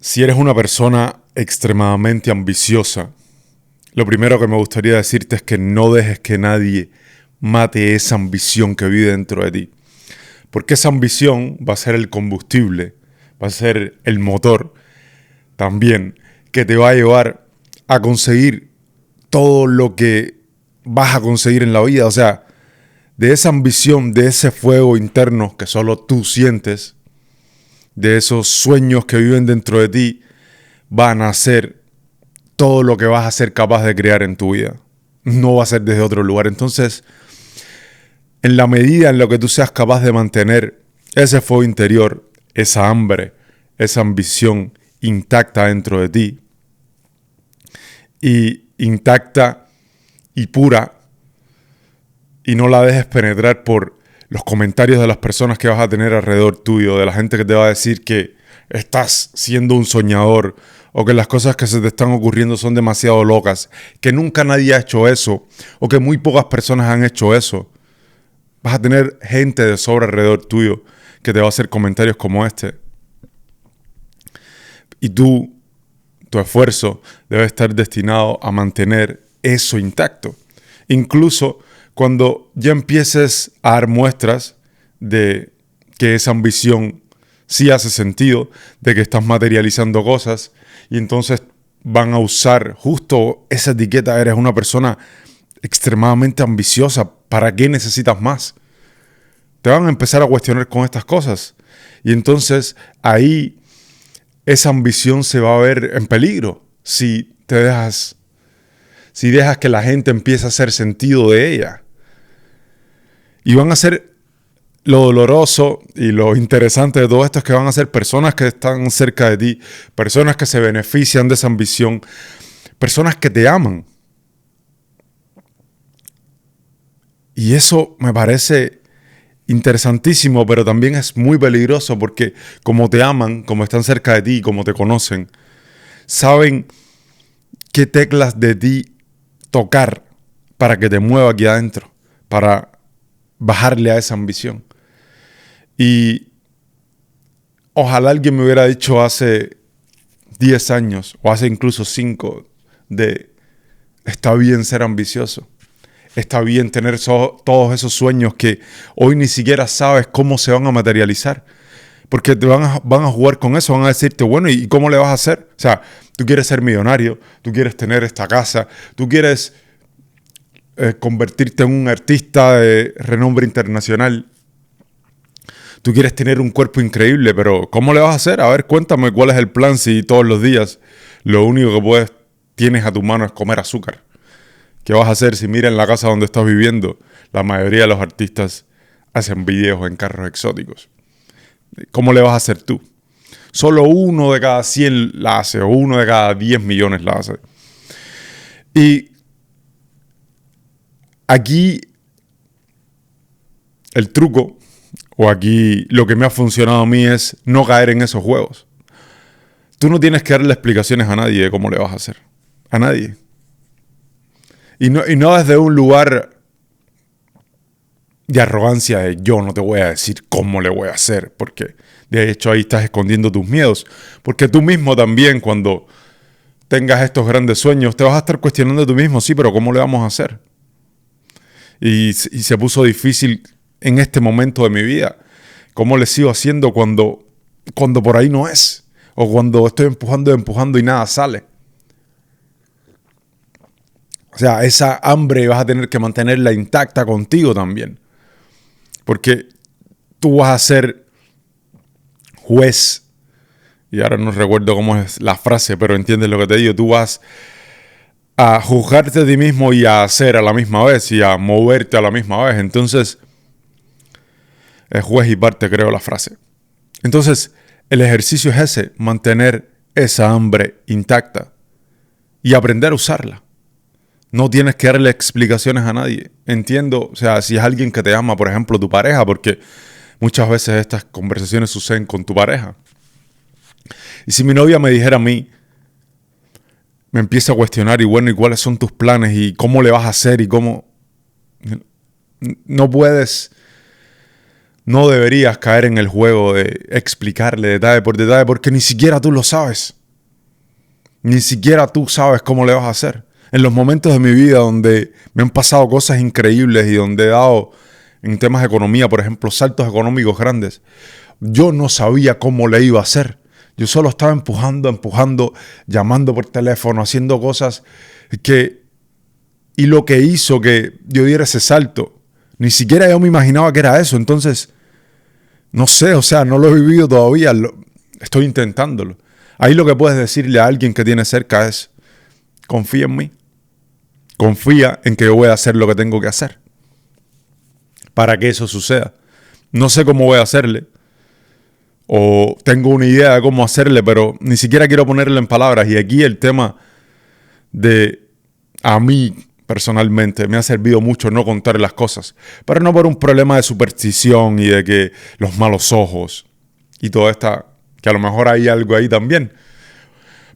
Si eres una persona extremadamente ambiciosa, lo primero que me gustaría decirte es que no dejes que nadie mate esa ambición que vive dentro de ti. Porque esa ambición va a ser el combustible, va a ser el motor también que te va a llevar a conseguir todo lo que vas a conseguir en la vida. O sea, de esa ambición, de ese fuego interno que solo tú sientes, de esos sueños que viven dentro de ti, van a ser todo lo que vas a ser capaz de crear en tu vida. No va a ser desde otro lugar. Entonces, en la medida en la que tú seas capaz de mantener ese fuego interior, esa hambre, esa ambición intacta dentro de ti, y intacta y pura, y no la dejes penetrar por los comentarios de las personas que vas a tener alrededor tuyo, de la gente que te va a decir que estás siendo un soñador o que las cosas que se te están ocurriendo son demasiado locas, que nunca nadie ha hecho eso o que muy pocas personas han hecho eso. Vas a tener gente de sobra alrededor tuyo que te va a hacer comentarios como este. Y tu esfuerzo debe estar destinado a mantener eso intacto. Incluso cuando ya empieces a dar muestras de que esa ambición sí hace sentido, de que estás materializando cosas, y entonces van a usar justo esa etiqueta: eres una persona extremadamente ambiciosa, ¿para qué necesitas más? Te van a empezar a cuestionar con estas cosas. Y entonces ahí esa ambición se va a ver en peligro si dejas que la gente empiece a hacer sentido de ella. Y van a ser lo doloroso y lo interesante de todo esto es que van a ser personas que están cerca de ti, personas que se benefician de esa ambición, personas que te aman. Y eso me parece interesantísimo, pero también es muy peligroso porque como te aman, como están cerca de ti, como te conocen, saben qué teclas de ti tocar para que te mueva aquí adentro, para bajarle a esa ambición. Y ojalá alguien me hubiera dicho hace 10 años o hace incluso 5 de está bien ser ambicioso. Está bien tener todos esos sueños que hoy ni siquiera sabes cómo se van a materializar. Porque te van a jugar con eso, van a decirte, bueno, ¿y cómo le vas a hacer? O sea, tú quieres ser millonario, tú quieres tener esta casa, tú quieres convertirte en un artista de renombre internacional. Tú quieres tener un cuerpo increíble, pero ¿cómo le vas a hacer? A ver, cuéntame cuál es el plan si todos los días lo único que tienes a tu mano es comer azúcar. ¿Qué vas a hacer si mira en la casa donde estás viviendo? La mayoría de los artistas hacen videos en carros exóticos. ¿Cómo le vas a hacer tú? Solo 1 de cada 100 la hace, o 1 de cada 10 millones la hace. Y aquí el truco, o aquí lo que me ha funcionado a mí, es no caer en esos juegos. Tú no tienes que darle explicaciones a nadie de cómo le vas a hacer. A nadie. Y no desde un lugar de arrogancia de yo no te voy a decir cómo le voy a hacer, porque de hecho ahí estás escondiendo tus miedos. Porque tú mismo también, cuando tengas estos grandes sueños, te vas a estar cuestionando tú mismo, sí, pero ¿cómo le vamos a hacer? Y se puso difícil en este momento de mi vida. ¿Cómo le sigo haciendo cuando por ahí no es? O cuando estoy empujando y nada sale. O sea, esa hambre vas a tener que mantenerla intacta contigo también. Porque tú vas a ser juez. Y ahora no recuerdo cómo es la frase, pero entiendes lo que te digo. Tú vas a juzgarte a ti mismo y a hacer a la misma vez y a moverte a la misma vez. Entonces, es juez y parte, creo, la frase. Entonces, el ejercicio es ese, mantener esa hambre intacta y aprender a usarla. No tienes que darle explicaciones a nadie. Entiendo, o sea, si es alguien que te ama, por ejemplo, tu pareja, porque muchas veces estas conversaciones suceden con tu pareja. Y si mi novia me dijera a mí, me empieza a cuestionar, y bueno, ¿y cuáles son tus planes? ¿Y cómo le vas a hacer? ¿Y cómo? No no deberías caer en el juego de explicarle detalle por detalle porque ni siquiera tú lo sabes. Ni siquiera tú sabes cómo le vas a hacer. En los momentos de mi vida donde me han pasado cosas increíbles y donde he dado en temas de economía, por ejemplo, saltos económicos grandes, yo no sabía cómo le iba a hacer. Yo solo estaba empujando, llamando por teléfono, haciendo cosas y lo que hizo que yo diera ese salto, ni siquiera yo me imaginaba que era eso. Entonces, no sé, o sea, no lo he vivido todavía, estoy intentándolo. Ahí lo que puedes decirle a alguien que tienes cerca es, confía en mí, confía en que yo voy a hacer lo que tengo que hacer para que eso suceda. No sé cómo voy a hacerle, o tengo una idea de cómo hacerle, pero ni siquiera quiero ponerlo en palabras. Y aquí el tema de, a mí personalmente, me ha servido mucho no contar las cosas, pero no por un problema de superstición y de que los malos ojos y todo esta, que a lo mejor hay algo ahí también.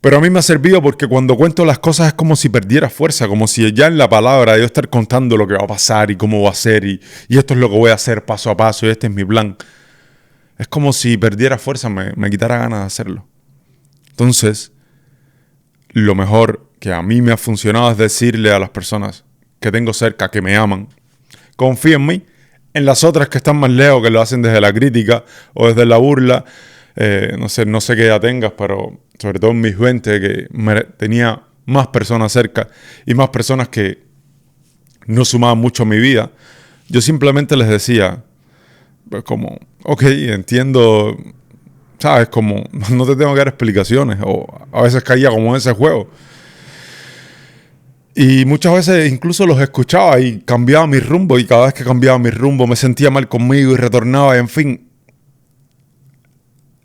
Pero a mí me ha servido porque cuando cuento las cosas es como si perdiera fuerza, como si ya en la palabra yo estar contando lo que va a pasar y cómo va a ser y esto es lo que voy a hacer paso a paso y este es mi plan. Es como si perdiera fuerza, me quitara ganas de hacerlo. Entonces, lo mejor que a mí me ha funcionado es decirle a las personas que tengo cerca, que me aman, confía en mí. En las otras que están más lejos, que lo hacen desde la crítica o desde la burla, no sé qué edad tengas, pero sobre todo en mis 20, que tenía más personas cerca y más personas que no sumaban mucho a mi vida, yo simplemente les decía, pues como, ok, entiendo, sabes, como no te tengo que dar explicaciones, o a veces caía como en ese juego. Y muchas veces incluso los escuchaba y cambiaba mi rumbo, y cada vez que cambiaba mi rumbo me sentía mal conmigo y retornaba, y en fin.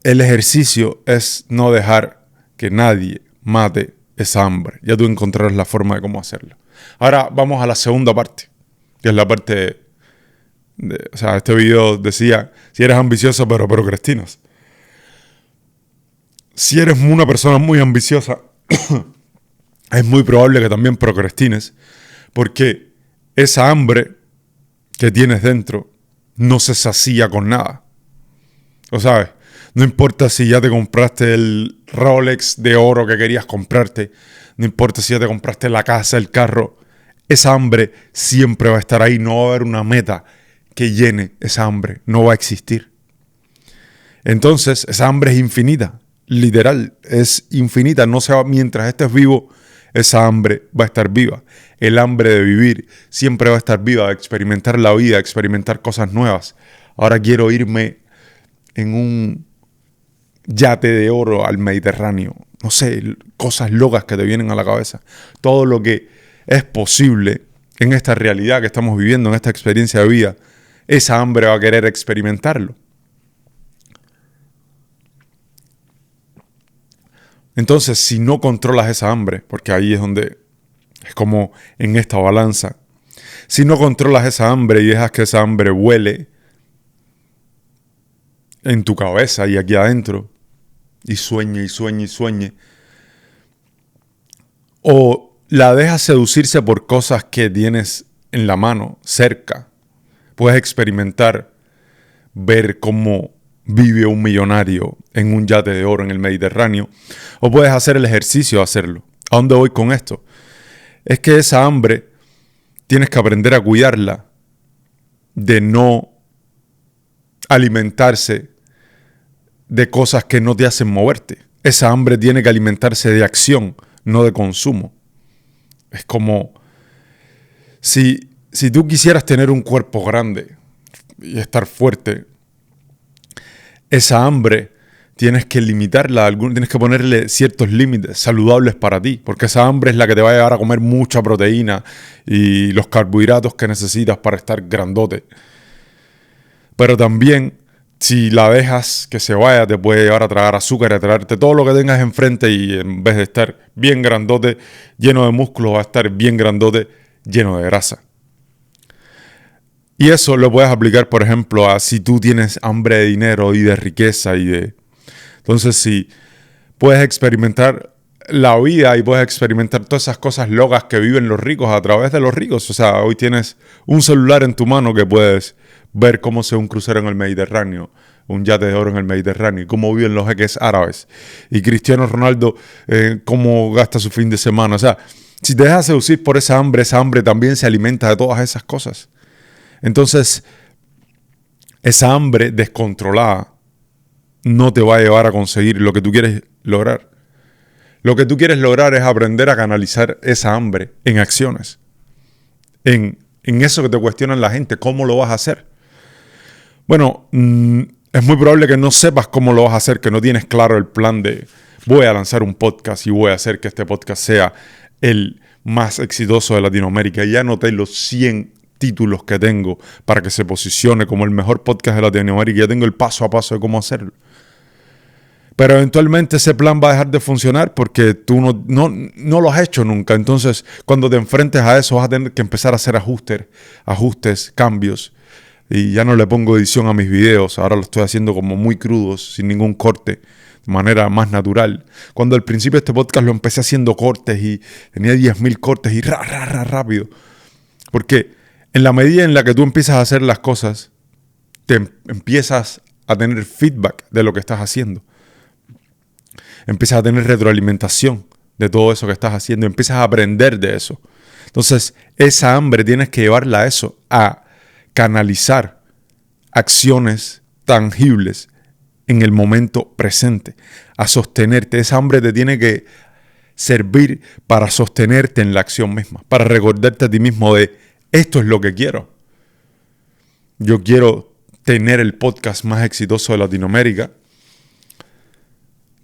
El ejercicio es no dejar que nadie mate esa hambre. Ya tú encontrarás la forma de cómo hacerlo. Ahora vamos a la segunda parte, que es la parte o sea, este video decía, si eres ambicioso pero procrastinas. Si eres una persona muy ambiciosa, es muy probable que también procrastines, porque esa hambre que tienes dentro no se sacía con nada. ¿Lo sabes? No importa si ya te compraste el Rolex de oro que querías comprarte, no importa si ya te compraste la casa, el carro, esa hambre siempre va a estar ahí, no va a haber una meta que llene esa hambre, no va a existir. Entonces, esa hambre es infinita, literal, es infinita, no se va, mientras estés vivo, esa hambre va a estar viva. El hambre de vivir siempre va a estar viva, de experimentar la vida, de experimentar cosas nuevas. Ahora quiero irme en un yate de oro al Mediterráneo. No sé, cosas locas que te vienen a la cabeza. Todo lo que es posible en esta realidad que estamos viviendo, en esta experiencia de vida, esa hambre va a querer experimentarlo. Entonces, si no controlas esa hambre, porque ahí es donde es como en esta balanza, si no controlas esa hambre y dejas que esa hambre vuele en tu cabeza y aquí adentro, y sueñe y sueñe y sueñe, o la dejas seducirse por cosas que tienes en la mano, cerca, puedes experimentar, ver cómo vive un millonario en un yate de oro en el Mediterráneo, o puedes hacer el ejercicio de hacerlo. ¿A dónde voy con esto? Es que esa hambre tienes que aprender a cuidarla, de no alimentarse de cosas que no te hacen moverte. Esa hambre tiene que alimentarse de acción, no de consumo. Es como si tú quisieras tener un cuerpo grande y estar fuerte, esa hambre tienes que limitarla, tienes que ponerle ciertos límites saludables para ti, porque esa hambre es la que te va a llevar a comer mucha proteína y los carbohidratos que necesitas para estar grandote. Pero también, si la dejas que se vaya, te puede llevar a tragar azúcar, a traerte todo lo que tengas enfrente, y en vez de estar bien grandote, lleno de músculos, va a estar bien grandote, lleno de grasa. Y eso lo puedes aplicar, por ejemplo, a si tú tienes hambre de dinero y de riqueza Entonces, si puedes experimentar la vida y puedes experimentar todas esas cosas locas que viven los ricos a través de los ricos. O sea, hoy tienes un celular en tu mano que puedes ver cómo se ve un crucero en el Mediterráneo, un yate de oro en el Mediterráneo, y cómo viven los jeques árabes, y Cristiano Ronaldo cómo gasta su fin de semana. O sea, si te dejas seducir por esa hambre también se alimenta de todas esas cosas. Entonces, esa hambre descontrolada no te va a llevar a conseguir lo que tú quieres lograr. Lo que tú quieres lograr es aprender a canalizar esa hambre en acciones. En eso que te cuestionan la gente, ¿cómo lo vas a hacer? Bueno, es muy probable que no sepas cómo lo vas a hacer, que no tienes claro el plan de voy a lanzar un podcast y voy a hacer que este podcast sea el más exitoso de Latinoamérica. Ya anoté los 100 títulos que tengo para que se posicione como el mejor podcast de Latinoamérica. Ya tengo el paso a paso de cómo hacerlo. Pero eventualmente ese plan va a dejar de funcionar porque tú no lo has hecho nunca. Entonces, cuando te enfrentes a eso, vas a tener que empezar a hacer ajustes, cambios. Y ya no le pongo edición a mis videos. Ahora lo estoy haciendo como muy crudos, sin ningún corte, de manera más natural. Cuando al principio de este podcast lo empecé haciendo cortes y tenía 10.000 cortes y rápido. Porque en la medida en la que tú empiezas a hacer las cosas, te empiezas a tener feedback de lo que estás haciendo. Empiezas a tener retroalimentación de todo eso que estás haciendo. Empiezas a aprender de eso. Entonces, esa hambre tienes que llevarla a eso, a canalizar acciones tangibles en el momento presente, a sostenerte. Esa hambre te tiene que servir para sostenerte en la acción misma, para recordarte a ti mismo de esto es lo que quiero. Yo quiero tener el podcast más exitoso de Latinoamérica.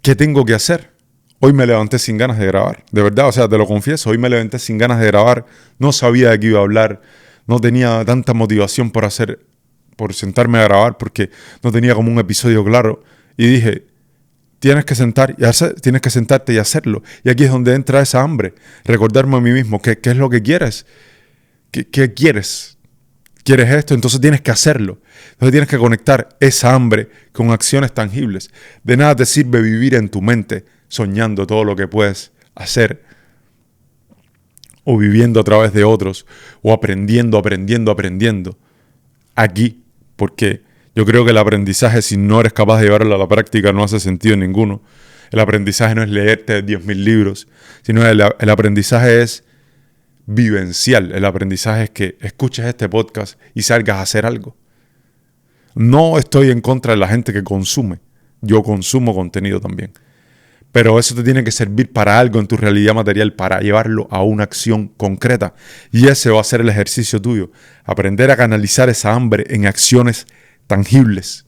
¿Qué tengo que hacer? Hoy me levanté sin ganas de grabar. De verdad, o sea, te lo confieso. Hoy me levanté sin ganas de grabar. No sabía de qué iba a hablar. No tenía tanta motivación por sentarme a grabar porque no tenía como un episodio claro. Y dije, tienes que sentarte y hacerlo. Y aquí es donde entra esa hambre. Recordarme a mí mismo qué es lo que quieres. ¿Qué quieres? ¿Quieres esto? Entonces tienes que hacerlo. Entonces tienes que conectar esa hambre con acciones tangibles. De nada te sirve vivir en tu mente soñando todo lo que puedes hacer o viviendo a través de otros o aprendiendo aquí, porque yo creo que el aprendizaje, si no eres capaz de llevarlo a la práctica, no hace sentido ninguno. El aprendizaje no es leerte 10.000 libros, sino el aprendizaje es vivencial. El aprendizaje es que escuches este podcast y salgas a hacer algo. No estoy en contra de la gente que consume. Yo consumo contenido también. Pero eso te tiene que servir para algo en tu realidad material, para llevarlo a una acción concreta. Y ese va a ser el ejercicio tuyo. Aprender a canalizar esa hambre en acciones tangibles.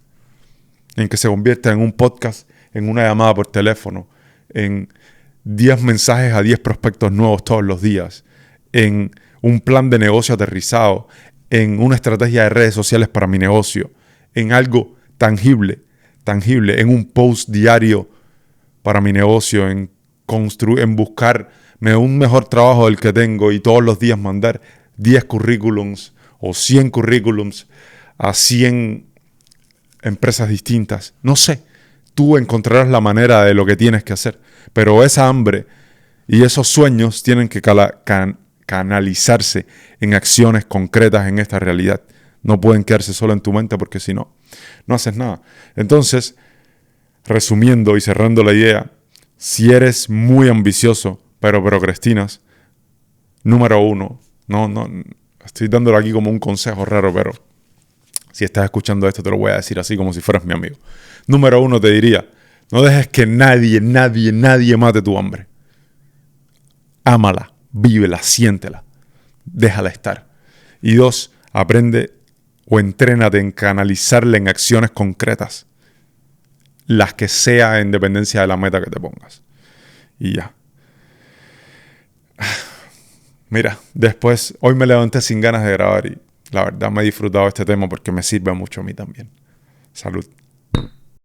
En que se convierta en un podcast, en una llamada por teléfono, en 10 mensajes a 10 prospectos nuevos todos los días, en un plan de negocio aterrizado, en una estrategia de redes sociales para mi negocio, en algo tangible, en un post diario para mi negocio, en buscarme un mejor trabajo del que tengo y todos los días mandar 10 currículums o 100 currículums a 100 empresas distintas. No sé, tú encontrarás la manera de lo que tienes que hacer, pero esa hambre y esos sueños tienen que canalizarse en acciones concretas en esta realidad. No pueden quedarse solo en tu mente porque si no, no haces nada. Entonces, resumiendo y cerrando la idea, si eres muy ambicioso pero procrastinas, número 1, no, estoy dándolo aquí como un consejo raro, pero si estás escuchando esto te lo voy a decir así como si fueras mi amigo. Número 1 te diría, no dejes que nadie mate tu hambre. Ámala, vívela, siéntela, déjala estar. Y 2, aprende o entrénate en canalizarla en acciones concretas, las que sea en dependencia de la meta que te pongas. Y ya. Mira, después, hoy me levanté sin ganas de grabar y la verdad me he disfrutado este tema porque me sirve mucho a mí también. Salud.